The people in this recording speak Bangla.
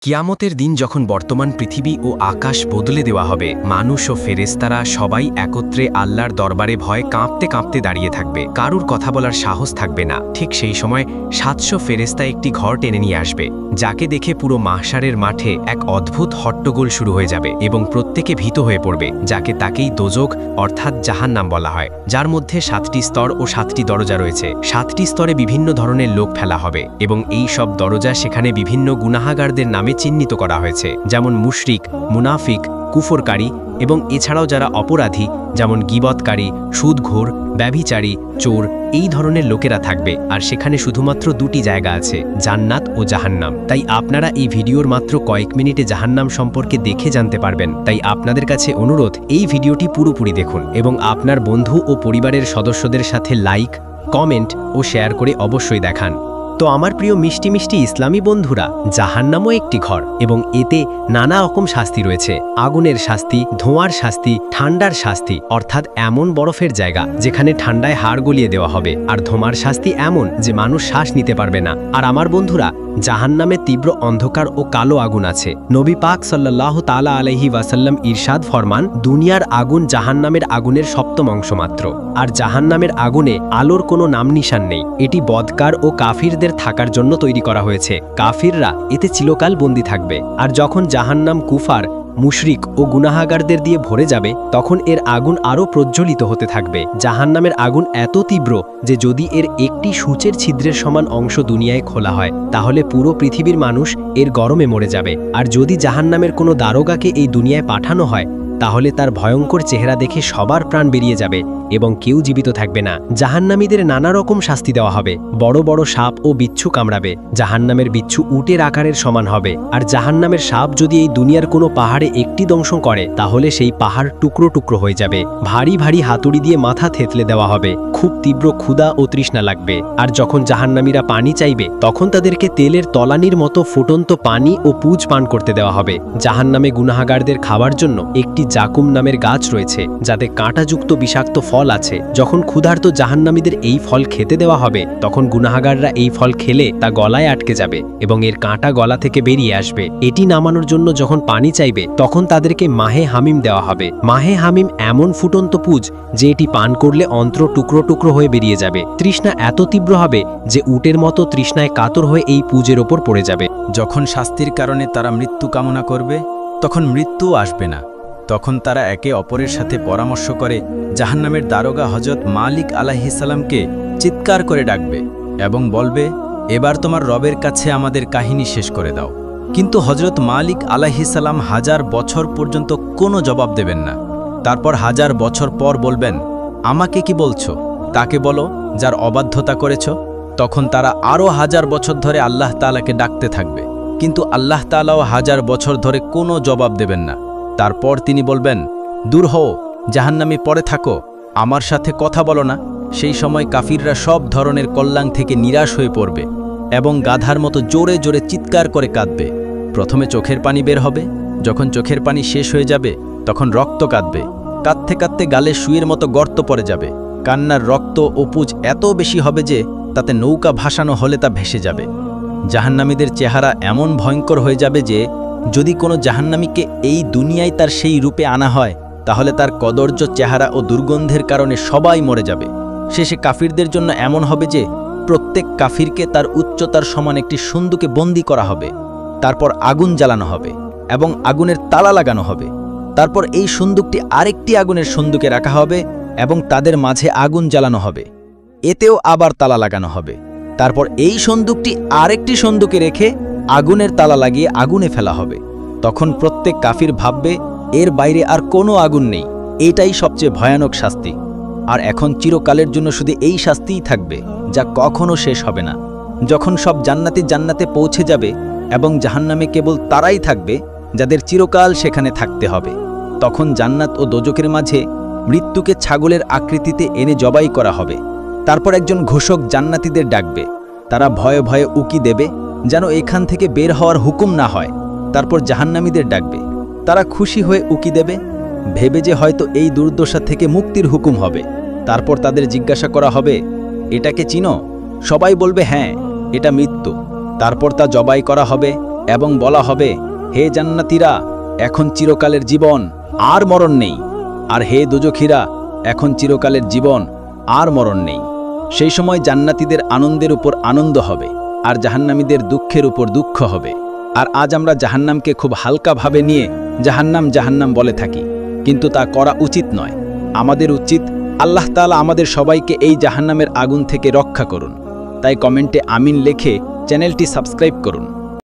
কিয়ামতের দিন যখন বর্তমান পৃথিবী ও আকাশ বদলে দেওয়া হবে, মানুষ ও ফেরেশতারা সবাই একত্রে আল্লাহর দরবারে ভয়ে কাঁপতে কাঁপতে দাঁড়িয়ে থাকবে। কারুর কথা বলার সাহস থাকবে না। ঠিক সেই সময় ৭০০ ফেরেশতা একটি ঘর টেনে নিয়ে আসবে, যাকে দেখে পুরো মাহশারের মাঠে এক অদ্ভুত হট্টগোল শুরু হয়ে যাবে এবং প্রত্যেকে ভীত হয়ে পড়বে, যাকে তাকেই দোজখ অর্থাৎ জাহান্নাম বলা হয়, যার মধ্যে ৭টি স্তর ও ৭টি দরজা রয়েছে। ৭টি স্তরে বিভিন্ন ধরনের লোক ফেলা হবে এবং এই সব দরজা সেখানে বিভিন্ন গুনাহাগারদের নামে চিহ্নিত করা হয়েছে, যেমন মুশরিক, মুনাফিক, কুফরকারী এবং এছাড়াও যারা অপরাধী, যেমন গীবতকারী, সুদঘোর, ব্যভিচারী, চোর, এই ধরনের লোকেরা থাকবে। আর সেখানে শুধুমাত্র দুটি জায়গা আছে, জান্নাত ও জাহান্নাম। তাই আপনারা এই ভিডিওর মাত্র কয়েক মিনিটে জাহান্নাম সম্পর্কে দেখে জানতে পারবেন। তাই আপনাদের কাছে অনুরোধ, এই ভিডিওটি পুরোপুরি দেখুন এবং আপনার বন্ধু ও পরিবারের সদস্যদের সাথে লাইক, কমেন্ট ও শেয়ার করে অবশ্যই দেখান। তো আমার প্রিয় মিষ্টি মিষ্টি ইসলামী বন্ধুরা, জাহান্নামও একটি ঘর এবং এতে নানা রকম শাস্তি রয়েছে। আগুনের শাস্তি, ধোঁয়ার শাস্তি, ঠান্ডার শাস্তি অর্থাৎ এমন বরফের জায়গা যেখানে ঠান্ডায় হাড় গলিয়ে দেওয়া হবে, আর ধোঁয়ার শাস্তি এমন যে মানুষ শ্বাস নিতে পারবে না। আর আমার বন্ধুরা, জাহান্নামে তীব্র অন্ধকার ও কালো আগুন আছে। নবী পাক সাল্লাল্লাহু তাআলা আলাইহি ওয়াসাল্লাম ইরশাদ ফরমান, দুনিয়ার আগুন জাহান্নামের আগুনের সপ্তম অংশ মাত্র। আর জাহান্নামের আগুনে আলোর কোনো নাম নিশান নেই। এটি বদকার ও কাফিরদের থাকার জন্য তৈরি করা হয়েছে। কাফিররা এতে চিরকাল বন্দী থাকবে। আর যখন জাহান্নাম কুফার, মুশরিক ও গুনাহাগারদের দিয়ে ভরে যাবে, তখন এর আগুন আরও প্রজ্বলিত হতে থাকবে। জাহান্নামের আগুন এত তীব্র যে যদি এর একটি সূচের ছিদ্রের সমান অংশ দুনিয়ায় খোলা হয়, তাহলে পুরো পৃথিবীর মানুষ এর গরমে মরে যাবে। আর যদি জাহান্নামের কোনো দারোগাকে এই দুনিয়ায় পাঠানো হয়, তাহলে তার ভয়ঙ্কর চেহারা দেখে সবার প্রাণ বেরিয়ে যাবে এবং কেউ জীবিত থাকবে না। জাহান্নামীদের নানা রকম শাস্তি দেওয়া হবে। বড় বড় সাপ ও বিচ্ছু কামড়াবে। জাহান্নামের বিচ্ছু উটের আকারের সমান হবে। আর জাহান্নামের সাপ যদি এই দুনিয়ার কোনো পাহাড়ে একটি দংশন করে, তাহলে সেই পাহাড় টুকরো টুকরো হয়ে যাবে। ভারী ভারী হাতুড়ি দিয়ে মাথা থেতলে দেওয়া হবে। খুব তীব্র ক্ষুধা ও তৃষ্ণা লাগবে। আর যখন জাহান্নামীরা পানি চাইবে, তখন তাদেরকে তেলের তলানির মতো ফুটন্ত পানি ও পুজ পান করতে দেওয়া হবে। জাহান্নামে গুনাহাগারদের খাবার জন্য একটি জাকুম নামের গাছ রয়েছে, যাতে কাঁটাযুক্ত বিষাক্ত ফল আছে। যখন ক্ষুধার্ত জাহান্নামীদের এই ফল খেতে দেওয়া হবে, তখন গুনাহাগাররা এই ফল খেলে তা গলায় আটকে যাবে এবং এর কাঁটা গলা থেকে বেরিয়ে আসবে। এটি নামানোর জন্য যখন পানি চাইবে, তখন তাদেরকে মাহে হামিম দেওয়া হবে। মাহে হামিম এমন ফুটন্ত পুজ যে এটি পান করলে অন্ত্র টুকরো টুকরো হয়ে বেরিয়ে যাবে। তৃষ্ণা এত তীব্র হবে যে উটের মতো তৃষ্ণায় কাতর হয়ে এই পুজের ওপর পড়ে যাবে। যখন শাস্তির কারণে তারা মৃত্যু কামনা করবে, তখন মৃত্যু আসবে না। তখন তারা একে অপরের সাথে পরামর্শ করে জাহান্নামের দারোগা হযরত মালিক আলাইহিস সালামকে চিৎকার করে ডাকবে এবং বলবে, এবার তোমার রবের কাছে আমাদের কাহিনী শেষ করে দাও। কিন্তু হযরত মালিক আলাইহিস সালাম 1000 বছর পর্যন্ত কোনো জবাব দেবেন না। তারপর 1000 বছর পর বলবেন, আমাকে কি বলছো? তাকে বলো যার অবাধ্যতা করেছ। তখন তারা আরও 1000 বছর ধরে আল্লাহ তাআলাকে ডাকতে থাকবে, কিন্তু আল্লাহ তাআলাও 1000 বছর ধরে কোনো জবাব দেবেন না। তারপর তিনি বলবেন, দূর হও, জাহান্নামী পড়ে থাকো, আমার সাথে কথা বলো না। সেই সময় কাফিররা সব ধরনের কল্যাণ থেকে নিরাশ হয়ে পড়বে এবং গাধার মতো জোরে জোরে চিৎকার করে কাঁদবে। প্রথমে চোখের পানি বের হবে। যখন চোখের পানি শেষ হয়ে যাবে, তখন রক্ত কাঁদবে। কাঁদতে কাঁদতে গালে সুইয়ের মতো গর্ত পড়ে যাবে। কান্নার রক্ত ও পুজ এত বেশি হবে যে তাতে নৌকা ভাসানো হলে তা ভেসে যাবে। জাহান্নামীদের চেহারা এমন ভয়ঙ্কর হয়ে যাবে যে যদি কোনো জাহান্নামীকে এই দুনিয়ায় তার সেই রূপে আনা হয়, তাহলে তার কদর্য চেহারা ও দুর্গন্ধের কারণে সবাই মরে যাবে। শেষে কাফিরদের জন্য এমন হবে যে প্রত্যেক কাফিরকে তার উচ্চতার সমান একটি সন্দুকে বন্দী করা হবে। তারপর আগুন জ্বালানো হবে এবং আগুনের তালা লাগানো হবে। তারপর এই সন্দুকটি আরেকটি আগুনের সন্দুকে রাখা হবে এবং তাদের মাঝে আগুন জ্বালানো হবে। এতেও আবার তালা লাগানো হবে। তারপর এই সন্দুকটি আরেকটি সন্দুকে রেখে আগুনের তালা লাগিয়ে আগুনে ফেলা হবে। তখন প্রত্যেক কাফির ভাববে এর বাইরে আর কোনো আগুন নেই। এটাই সবচেয়ে ভয়ানক শাস্তি। আর এখন চিরকালের জন্য শুধু এই শাস্তিই থাকবে, যা কখনো শেষ হবে না। যখন সব জান্নাতি জান্নাতে পৌঁছে যাবে এবং জাহান্নামে কেবল তারাই থাকবে যাদের চিরকাল সেখানে থাকতে হবে, তখন জান্নাত ও দোজখের মাঝে মৃত্যুকে ছাগলের আকৃতিতে এনে জবাই করা হবে। তারপর একজন ঘোষক জান্নাতীদের ডাকবে। তারা ভয়ে ভয়ে উকি দেবে যেন এখান থেকে বের হওয়ার হুকুম না হয়। তারপর জাহান্নামীদের ডাকবে। তারা খুশি হয়ে উকি দেবে, ভেবে যে হয়তো এই দুর্দশা থেকে মুক্তির হুকুম হবে। তারপর তাদের জিজ্ঞাসা করা হবে, এটাকে চিনো? সবাই বলবে, হ্যাঁ, এটা মৃত্যু। তারপর তা জবাই করা হবে এবং বলা হবে, হে জান্নাতীরা, এখন চিরকালের জীবন, আর মরণ নেই। আর হে দোজখীরা, এখন চিরকালের জীবন, আর মরণ নেই। সেই সময় জান্নাতীদের আনন্দের উপর আনন্দ হবে, আর জাহান্নামীদের দুঃখের উপর দুঃখ হবে। আর আজ আমরা জাহান্নামকে খুব হালকাভাবে নিয়ে জাহান্নাম জাহান্নাম বলে থাকি, কিন্তু তা করা উচিত নয়। আমাদের উচিত, আল্লাহ তাআলা আমাদের সবাইকে এই জাহান্নামের আগুন থেকে রক্ষা করুন। তাই কমেন্টে আমিন লিখে চ্যানেলটি সাবস্ক্রাইব করুন।